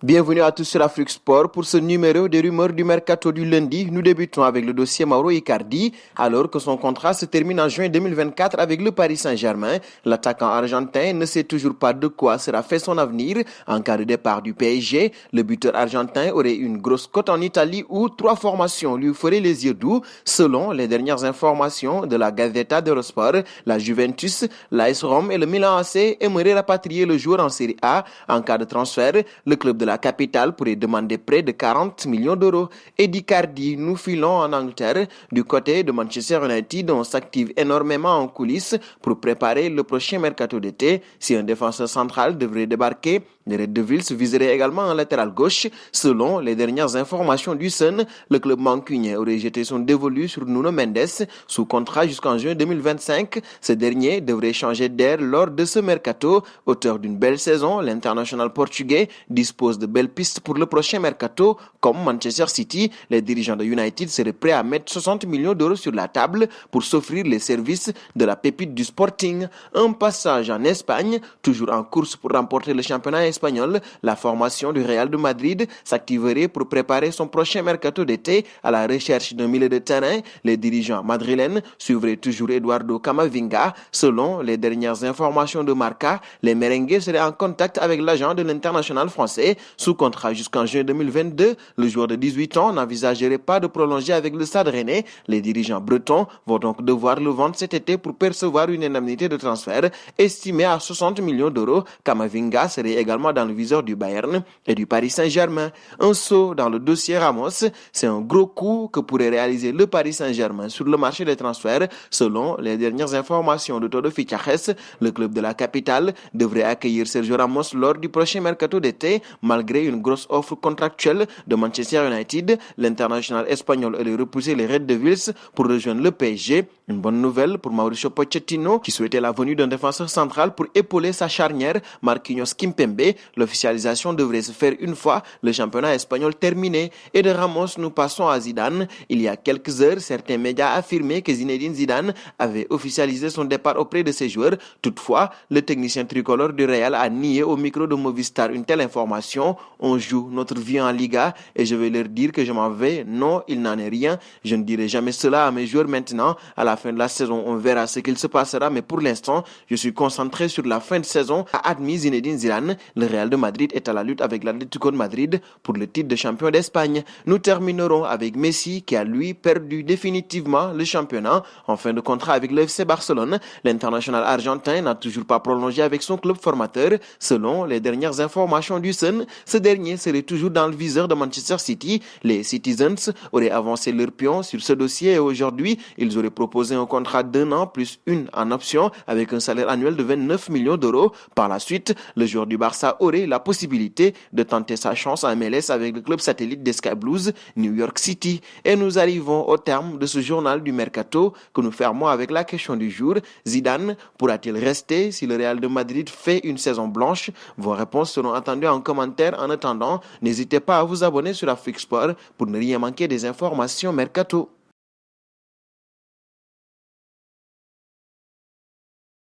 Bienvenue à tous sur Afrique Sport pour ce numéro des rumeurs du mercato du lundi. Nous débutons avec le dossier Mauro Icardi. Alors que son contrat se termine en juin 2024 avec le Paris Saint-Germain, l'attaquant argentin ne sait toujours pas de quoi sera fait son avenir. En cas de départ du PSG, le buteur argentin aurait une grosse cote en Italie où 3 formations lui feraient les yeux doux. Selon les dernières informations de la Gazzetta dello Sport, la Juventus, l'AS Rome et le Milan AC aimeraient rapatrier le joueur en Serie A. En cas de transfert, le club de la capitale pourrait demander près de 40 millions d'euros. Et d'Icardi, nous filons en Angleterre. Du côté de Manchester United, on s'active énormément en coulisses pour préparer le prochain mercato d'été. Si un défenseur central devrait débarquer, les Red Devils viseraient également un latéral gauche. Selon les dernières informations du Sun, le club mancunien aurait jeté son dévolu sur Nuno Mendes sous contrat jusqu'en juin 2025. Ce dernier devrait changer d'air lors de ce mercato. Auteur d'une belle saison, l'international portugais dispose de belles pistes pour le prochain mercato. Comme Manchester City, les dirigeants de United seraient prêts à mettre 60 millions d'euros sur la table pour s'offrir les services de la pépite du Sporting. Un passage en Espagne, toujours en course pour remporter le championnat espagnol, la formation du Real de Madrid s'activerait pour préparer son prochain mercato d'été à la recherche d'un milieu de terrain. Les dirigeants madrilènes suivraient toujours Eduardo Camavinga. Selon les dernières informations de Marca, les merengues seraient en contact avec l'agent de l'international français. Sous contrat jusqu'en juin 2022, le joueur de 18 ans n'envisagerait pas de prolonger avec le Stade Rennais. Les dirigeants bretons vont donc devoir le vendre cet été pour percevoir une indemnité de transfert estimée à 60 millions d'euros. Camavinga serait également dans le viseur du Bayern et du Paris Saint-Germain. Un saut dans le dossier Ramos, c'est un gros coup que pourrait réaliser le Paris Saint-Germain sur le marché des transferts. Selon les dernières informations de Todo Fichajes, le club de la capitale devrait accueillir Sergio Ramos lors du prochain mercato d'été. Malgré une grosse offre contractuelle de Manchester United, l'international espagnol aurait repoussé les Red Devils pour rejoindre le PSG. Une bonne nouvelle pour Mauricio Pochettino qui souhaitait la venue d'un défenseur central pour épauler sa charnière Marquinhos Kimpembe. L'officialisation devrait se faire une fois le championnat espagnol terminé. Et de Ramos, nous passons à Zidane. Il y a quelques heures, certains médias affirmaient que Zinedine Zidane avait officialisé son départ auprès de ses joueurs. Toutefois, le technicien tricolore du Real a nié au micro de Movistar une telle information. On joue notre vie en Liga et je vais leur dire que je m'en vais. Non, il n'en est rien. Je ne dirai jamais cela à mes joueurs maintenant. À la fin de la saison, on verra ce qu'il se passera. Mais pour l'instant, je suis concentré sur la fin de saison, a admis Zinedine Zidane. Le Real de Madrid est à la lutte avec l'Atlético de Madrid pour le titre de champion d'Espagne. Nous terminerons avec Messi qui a lui perdu définitivement le championnat. En fin de contrat avec le FC Barcelone, l'international argentin n'a toujours pas prolongé avec son club formateur. Selon les dernières informations du Sun, ce dernier serait toujours dans le viseur de Manchester City. Les Citizens auraient avancé leur pion sur ce dossier et aujourd'hui, ils auraient proposé un contrat d'1 an plus une en option avec un salaire annuel de 29 millions d'euros. Par la suite, le joueur du Barça aurait la possibilité de tenter sa chance en MLS avec le club satellite des Sky Blues, New York City. Et nous arrivons au terme de ce journal du Mercato que nous fermons avec la question du jour. Zidane pourra-t-il rester si le Real de Madrid fait une saison blanche? Vos réponses seront attendues en commentaire. En attendant, n'hésitez pas à vous abonner sur Afrique Sport pour ne rien manquer des informations Mercato.